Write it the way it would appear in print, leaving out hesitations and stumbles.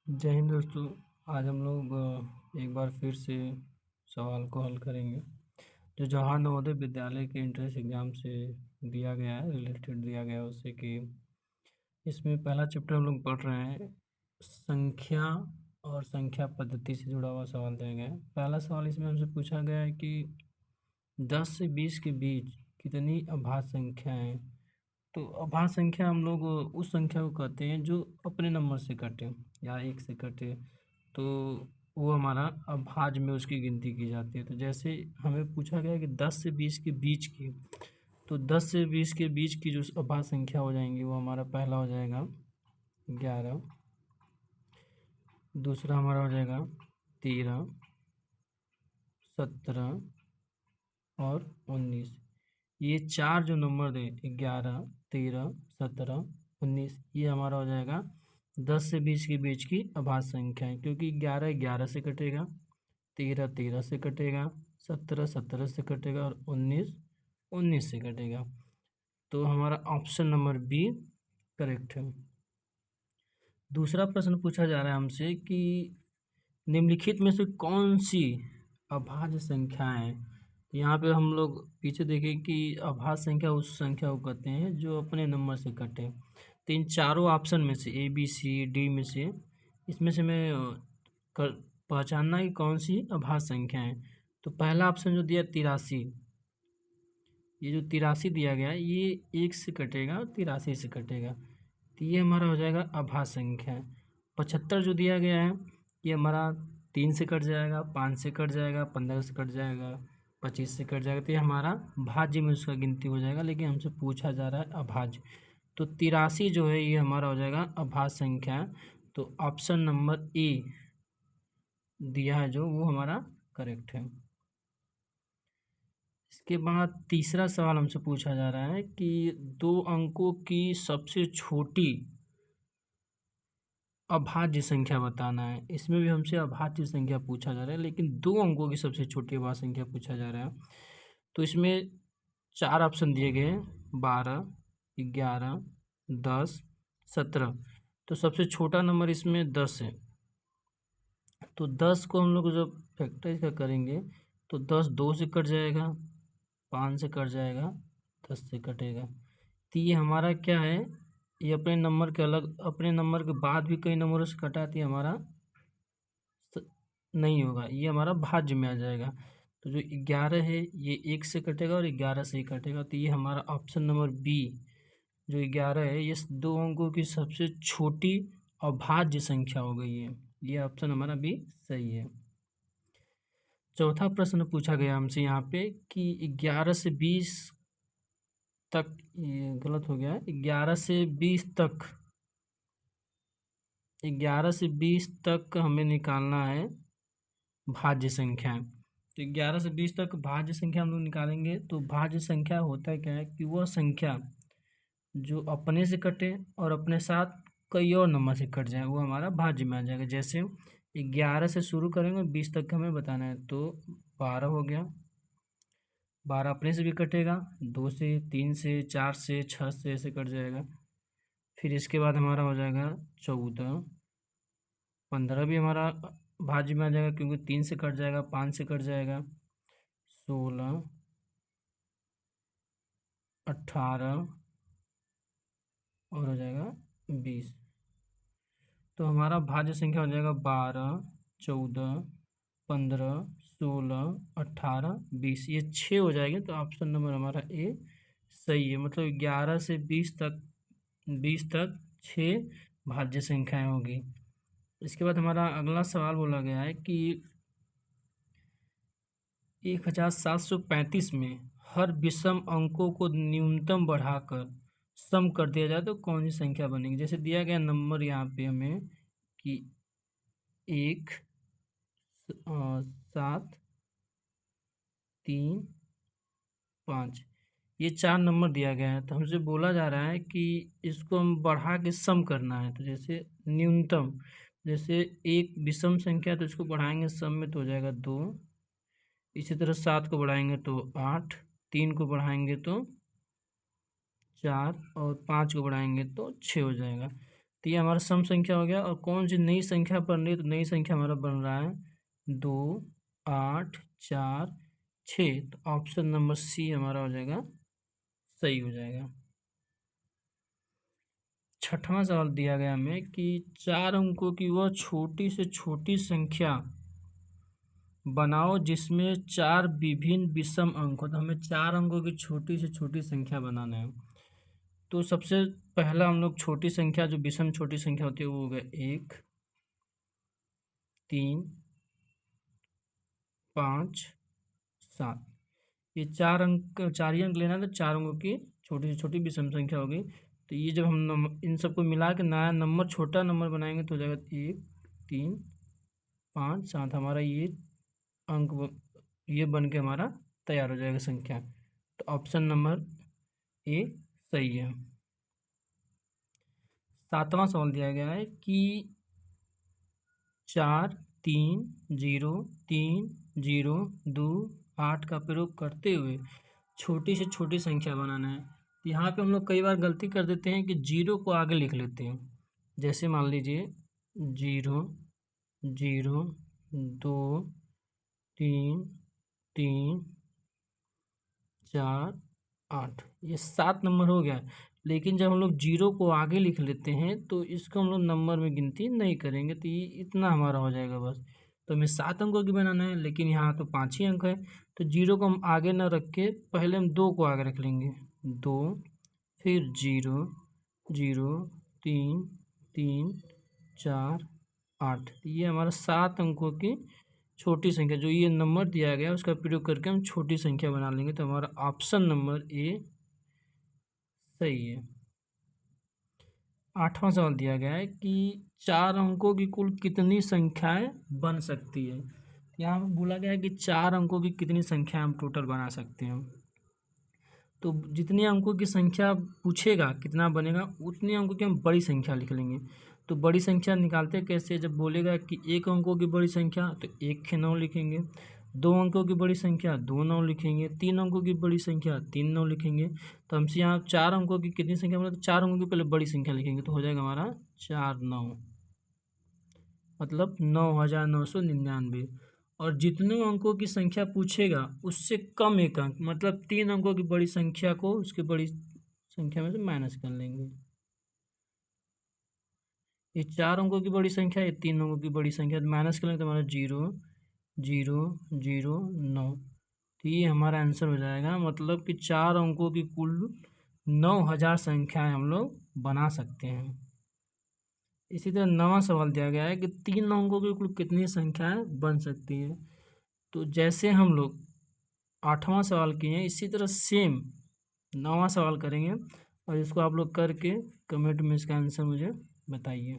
जय हिंद दोस्तों। आज हम लोग एक बार फिर से सवाल को हल करेंगे जो जवाहर नवोदय विद्यालय के एंट्रेंस एग्ज़ाम से दिया गया है, रिलेटेड दिया गया है उससे। कि इसमें पहला चैप्टर हम लोग पढ़ रहे हैं, संख्या और संख्या पद्धति से जुड़ा हुआ सवाल दिया गया है। पहला सवाल इसमें हमसे पूछा गया है कि 10 से 20 के बीच कितनी अभाज्य संख्याएं। तो अभाज्य संख्या हम लोग उस संख्या को कहते हैं जो अपने नंबर से कटे या एक से कटे, तो वो हमारा अभाज्य में उसकी गिनती की जाती है। तो जैसे हमें पूछा गया कि 10 से 20 के बीच की, तो 10 से 20 के बीच की जो अभाज्य संख्या हो जाएंगी वो हमारा पहला हो जाएगा 11, दूसरा हमारा हो जाएगा 13, 17 और 19। ये चार जो नंबर दे 11, 13, 17, 19, ये हमारा हो जाएगा 10 से 20 के बीच की अभाज्य संख्या है, क्योंकि 11 11 से कटेगा, 13 13 से कटेगा, 17 17 से कटेगा और 19 19 से कटेगा। तो हमारा ऑप्शन नंबर बी करेक्ट है। दूसरा प्रश्न पूछा जा रहा है हमसे कि निम्नलिखित में से कौन सी अभाज्य संख्याएं। यहाँ पे हम लोग पीछे देखें कि अभाज्य संख्या उस संख्या को कहते हैं जो अपने नंबर से कटे। तो इन चारों ऑप्शन में से ए बी सी डी में से इसमें से मैं पहचानना कि कौन सी अभाज्य संख्या है। तो पहला ऑप्शन जो दिया 83, ये जो 83 दिया गया है ये 1 से कटेगा और 83 से कटेगा, तो ये हमारा हो जाएगा अभाज्य संख्या। 75 जो दिया गया है ये हमारा 3 से कट जाएगा, 5 से कट जाएगा, 15 से कट जाएगा, 25 से कट जाएगा, तो ये हमारा भाज्य में उसका गिनती हो जाएगा। लेकिन हमसे पूछा जा रहा है अभाज्य, तो 83 जो है ये हमारा हो जाएगा अभाज्य संख्या। तो ऑप्शन नंबर ए दिया है जो वो हमारा करेक्ट है। इसके बाद तीसरा सवाल हमसे पूछा जा रहा है कि 2 अंकों की सबसे छोटी अभाज्य संख्या बताना है। इसमें भी हमसे अभाज्य संख्या पूछा जा रहा है, लेकिन 2 अंकों की सबसे छोटी अभाज्य संख्या पूछा जा रहा है। तो इसमें 4 ऑप्शन दिए गए हैं, 12, 11, 10, 17। तो सबसे छोटा नंबर इसमें 10 है। तो 10 को हम लोग जब फैक्टराइज का करेंगे तो 10 2 से कट जाएगा, 5 से कट जाएगा, 10 से कटेगा। तो ये हमारा क्या है, ये अपने नंबर के अलग, अपने नंबर के बाद भी कई नंबरों से कटा, तो ये हमारा नहीं होगा, ये हमारा भाज्य में आ जाएगा। तो जो 11 है ये 1 से कटेगा और 11 से ही कटेगा, तो ये हमारा ऑप्शन नंबर बी जो 11 है ये 2 अंकों की सबसे छोटी अभाज्य संख्या हो गई है। ये ऑप्शन हमारा बी सही है। चौथा प्रश्न पूछा गया हमसे यहाँ पे कि 11 से 20 तक, ये गलत हो गया है, 11 से 20 तक, 11 से 20 तक हमें निकालना है भाज्य संख्या। तो 11 से 20 तक भाज्य संख्या हम लोग निकालेंगे। तो भाज्य संख्या होता क्या है कि वह संख्या जो अपने से कटे और अपने साथ कई और नंबर से कट जाए वो हमारा भाज्य में आ जाएगा। जैसे 11 से शुरू करेंगे 20 तक हमें बताना है, तो 12 हो गया, 12 अपने से भी कटेगा, 2 से, 3 से, 4 से, 6 से, ऐसे कट जाएगा। फिर इसके बाद हमारा हो जाएगा 14, 15 भी हमारा भाज्य में आ जाएगा क्योंकि 3 से कट जाएगा, 5 से कट जाएगा, 16, 18 और हो जाएगा 20। तो हमारा भाज्य संख्या हो जाएगा 12, 14, 15, 16, 18, 20, ये 6 हो जाएंगे। तो ऑप्शन नंबर हमारा ए सही है। मतलब 11 से 20 तक 6 भाज्य संख्याएं होगी। इसके बाद हमारा अगला सवाल बोला गया है कि 1735 में हर विषम अंकों को न्यूनतम बढ़ाकर सम कर दिया जाए तो कौन सी संख्या बनेगी। जैसे दिया गया नंबर यहाँ पे हमें कि 1, 7, 3, 5, ये 4 नंबर दिया गया है। तो हमसे बोला जा रहा है कि इसको हम बढ़ा के सम करना है। तो जैसे न्यूनतम, जैसे एक विषम संख्या तो इसको बढ़ाएंगे सम में तो हो जाएगा 2, इसी तरह 7 को बढ़ाएंगे तो 8, 3 को बढ़ाएंगे तो 4 और 5 को बढ़ाएंगे तो 6 हो जाएगा। तो ये हमारा सम संख्या हो गया। और कौन सी नई संख्या बन रही है, तो नई संख्या हमारा बन रहा है 2 8 4 6। तो ऑप्शन नंबर सी हमारा हो जाएगा, सही हो जाएगा। छठवां सवाल दिया गया हमें कि 4 अंकों की वह छोटी से छोटी संख्या बनाओ जिसमें 4 विभिन्न विषम अंक हो। तो हमें 4 अंकों की छोटी से छोटी संख्या बनाना है। तो सबसे पहला हम लोग छोटी संख्या, जो विषम छोटी संख्या होती है, वो हो गया 1 3 5 7। ये 4 अंक, 4 ही अंक लेना है, तो 4 अंकों की छोटी से छोटी विषम संख्या होगी। तो ये जब हम इन सबको मिला के नया नंबर, छोटा नंबर बनाएंगे तो हो जाएगा 1 3 5 7। हमारा ये अंक ये बन के हमारा तैयार हो जाएगा संख्या। तो ऑप्शन नंबर ए सही है। सातवां सवाल दिया गया है कि 4 3 0 3 0 2 8 का प्रयोग करते हुए छोटी से छोटी संख्या बनाना है। तो यहाँ पे हम लोग कई बार गलती कर देते हैं कि 0 को आगे लिख लेते हैं। जैसे मान लीजिए 0 0 2 3 3 4 8, ये 7 नंबर हो गया। लेकिन जब हम लोग 0 को आगे लिख लेते हैं तो इसको हम लोग नंबर में गिनती नहीं करेंगे। तो ये इतना हमारा हो जाएगा बस। तो हमें 7 अंकों की बनाना है, लेकिन यहाँ तो 5 ही अंक है। तो 0 को हम आगे ना रख के पहले हम 2 को आगे रख लेंगे। 2 फिर 0 0 3 3 4 8। ये हमारा 7 अंकों की छोटी संख्या, जो ये नंबर दिया गया उसका प्रयोग करके हम छोटी संख्या बना लेंगे। तो हमारा ऑप्शन नंबर ए सही है। आठवां सवाल दिया गया है कि 4 अंकों की कुल कितनी संख्याएं बन सकती है। यहाँ पर बोला गया है कि 4 अंकों की कितनी संख्या हम टोटल बना सकते हैं। तो जितने अंकों की संख्या पूछेगा कितना बनेगा, उतने अंकों की हम बड़ी संख्या लिख लेंगे। तो बड़ी संख्या निकालते कैसे, जब बोलेगा कि 1 अंकों की बड़ी संख्या तो 1 के 9 लिखेंगे, 2 अंकों की बड़ी संख्या 2 9 लिखेंगे, 3 अंकों की बड़ी संख्या 3 9 लिखेंगे। तो हमसे यहाँ 4 अंकों की कितनी संख्या बोला, तो 4 अंकों की पहले बड़ी संख्या लिखेंगे। तो हो जाएगा हमारा 4 9, मतलब 9999। और जितने अंकों की संख्या पूछेगा उससे कम एक अंक, मतलब 3 अंकों की बड़ी संख्या को उसके बड़ी संख्या में से माइनस कर लेंगे। ये 4 अंकों की बड़ी संख्या, ये 3 अंकों की बड़ी संख्या, माइनस करेंगे तो हमारा 0 0 0 9। तो ये हमारा आंसर हो जाएगा। मतलब कि 4 अंकों की कुल 9000 संख्याएं हम लोग बना सकते हैं। इसी तरह 9वां सवाल दिया गया है कि 3 अंकों की कुल कितनी संख्याएं बन सकती है। तो जैसे हम लोग 8वां सवाल किए हैं, इसी तरह सेम 9वां सवाल करेंगे। और इसको आप लोग करके कमेंट में इसका आंसर मुझे बताइए।